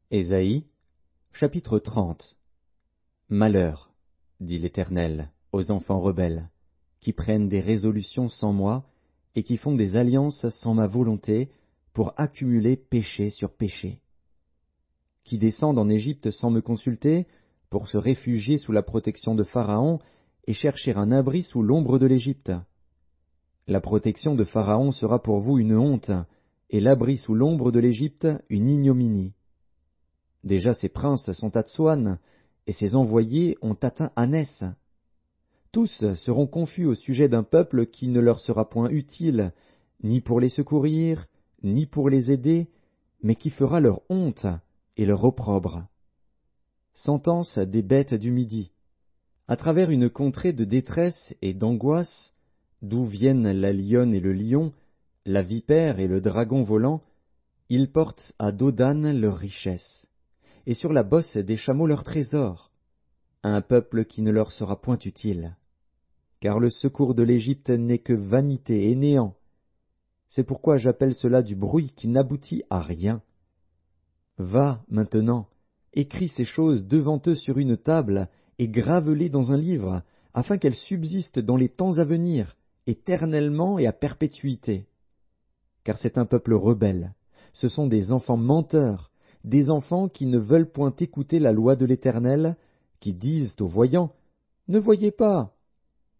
Ésaïe, chapitre 30. Malheur, dit l'Éternel, aux enfants rebelles, qui prennent des résolutions sans moi, et qui font des alliances sans ma volonté, pour accumuler péché sur péché. Qui descendent en Égypte sans me consulter, pour se réfugier sous la protection de Pharaon, et chercher un abri sous l'ombre de l'Égypte. La protection de Pharaon sera pour vous une honte, et l'abri sous l'ombre de l'Égypte une ignominie. Déjà ses princes sont à Tsoan, et ses envoyés ont atteint Anès. Tous seront confus au sujet d'un peuple qui ne leur sera point utile, ni pour les secourir, ni pour les aider, mais qui fera leur honte et leur opprobre. Sentence des bêtes du Midi. À travers une contrée de détresse et d'angoisse, d'où viennent la lionne et le lion, la vipère et le dragon volant, ils portent à Dodan leurs richesses, et sur la bosse des chameaux leurs trésors, un peuple qui ne leur sera point utile. Car le secours de l'Égypte n'est que vanité et néant. C'est pourquoi j'appelle cela du bruit qui n'aboutit à rien. Va, maintenant, écris ces choses devant eux sur une table, et grave-les dans un livre, afin qu'elles subsistent dans les temps à venir, éternellement et à perpétuité. Car c'est un peuple rebelle, ce sont des enfants menteurs, des enfants qui ne veulent point écouter la loi de l'Éternel, qui disent aux voyants, « Ne voyez pas !»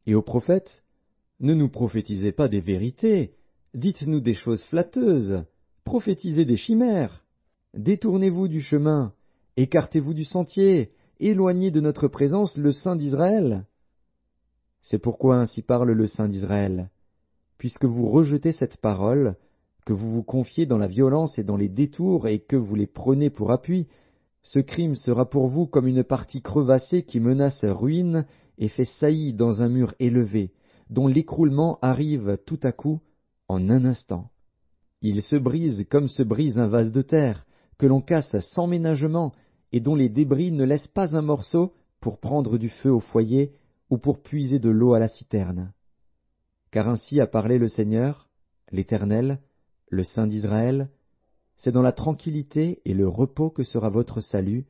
et aux prophètes, « Ne nous prophétisez pas des vérités, dites-nous des choses flatteuses, prophétisez des chimères. Détournez-vous du chemin, écartez-vous du sentier, éloignez de notre présence le Saint d'Israël. » C'est pourquoi ainsi parle le Saint d'Israël. Puisque vous rejetez cette parole, que vous vous confiez dans la violence et dans les détours et que vous les prenez pour appui, ce crime sera pour vous comme une partie crevassée qui menace ruine et fait saillie dans un mur élevé, dont l'écroulement arrive tout à coup, en un instant. Il se brise comme se brise un vase de terre, que l'on casse sans ménagement, et dont les débris ne laissent pas un morceau pour prendre du feu au foyer ou pour puiser de l'eau à la citerne. Car ainsi a parlé le Seigneur, l'Éternel, le Saint d'Israël, c'est dans la tranquillité et le repos que sera votre salut,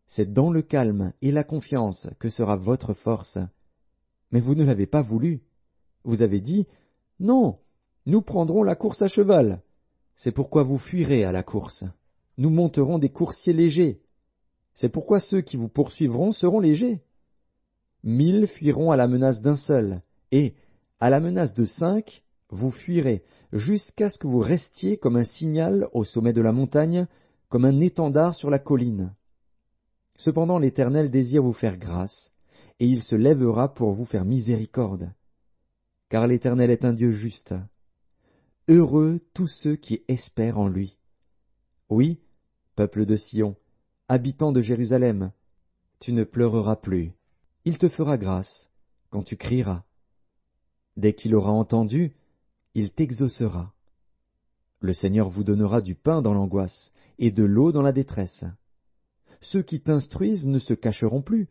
c'est dans le calme et la confiance que sera votre force. Mais vous ne l'avez pas voulu. Vous avez dit, « Non, nous prendrons la course à cheval. » C'est pourquoi vous fuirez à la course. Nous monterons des coursiers légers. C'est pourquoi ceux qui vous poursuivront seront légers. 1000 fuiront à la menace d'un seul, et, à la menace de 5, vous fuirez, jusqu'à ce que vous restiez comme un signal au sommet de la montagne, comme un étendard sur la colline. Cependant l'Éternel désire vous faire grâce, et il se lèvera pour vous faire miséricorde. Car l'Éternel est un Dieu juste. Heureux tous ceux qui espèrent en lui. Oui, peuple de Sion, habitant de Jérusalem, tu ne pleureras plus. Il te fera grâce quand tu crieras. Dès qu'il aura entendu, il t'exaucera. Le Seigneur vous donnera du pain dans l'angoisse et de l'eau dans la détresse. Ceux qui t'instruisent ne se cacheront plus,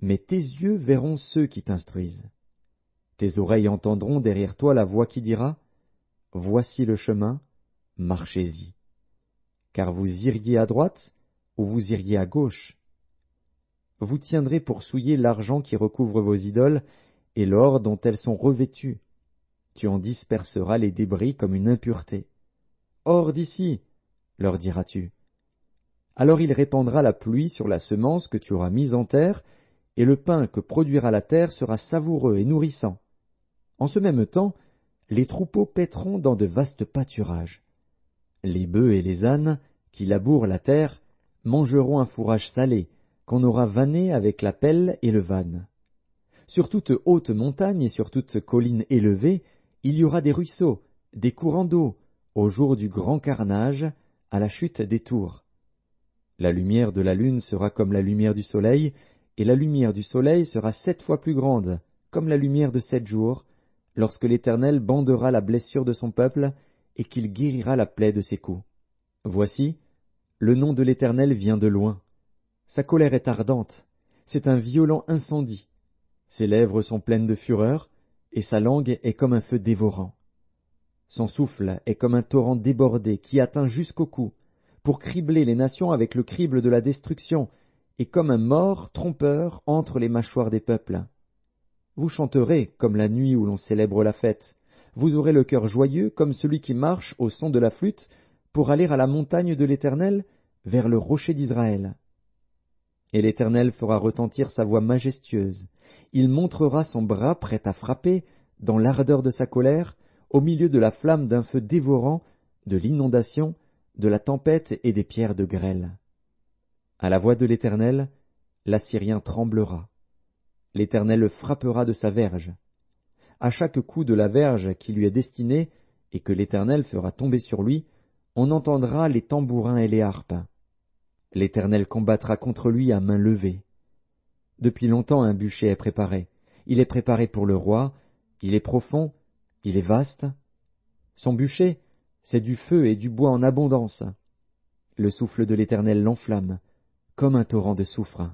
mais tes yeux verront ceux qui t'instruisent. Tes oreilles entendront derrière toi la voix qui dira, « Voici le chemin, marchez-y. » Car vous iriez à droite ou vous iriez à gauche. Vous tiendrez pour souiller l'argent qui recouvre vos idoles et l'or dont elles sont revêtues. Tu en disperseras les débris comme une impureté. Hors d'ici, leur diras-tu. Alors il répandra la pluie sur la semence que tu auras mise en terre, et le pain que produira la terre sera savoureux et nourrissant. En ce même temps, les troupeaux paîtront dans de vastes pâturages. Les bœufs et les ânes, qui labourent la terre, mangeront un fourrage salé, qu'on aura vanné avec la pelle et le vanne. Sur toute haute montagne et sur toute colline élevée, il y aura des ruisseaux, des courants d'eau, au jour du grand carnage, à la chute des tours. La lumière de la lune sera comme la lumière du soleil, et la lumière du soleil sera 7 fois plus grande, comme la lumière de 7 jours, lorsque l'Éternel bandera la blessure de son peuple, et qu'il guérira la plaie de ses coups. Voici, le nom de l'Éternel vient de loin. Sa colère est ardente, c'est un violent incendie. Ses lèvres sont pleines de fureur, et sa langue est comme un feu dévorant. Son souffle est comme un torrent débordé qui atteint jusqu'au cou, pour cribler les nations avec le crible de la destruction, et comme un mors trompeur entre les mâchoires des peuples. Vous chanterez comme la nuit où l'on célèbre la fête. Vous aurez le cœur joyeux comme celui qui marche au son de la flûte pour aller à la montagne de l'Éternel, vers le rocher d'Israël. Et l'Éternel fera retentir sa voix majestueuse. Il montrera son bras prêt à frapper, dans l'ardeur de sa colère, au milieu de la flamme d'un feu dévorant, de l'inondation, de la tempête et des pierres de grêle. À la voix de l'Éternel, l'Assyrien tremblera. L'Éternel le frappera de sa verge. À chaque coup de la verge qui lui est destinée, et que l'Éternel fera tomber sur lui, on entendra les tambourins et les harpes. L'Éternel combattra contre lui à main levée. Depuis longtemps un bûcher est préparé. Il est préparé pour le roi, il est profond, il est vaste. Son bûcher, c'est du feu et du bois en abondance. Le souffle de l'Éternel l'enflamme, comme un torrent de soufre.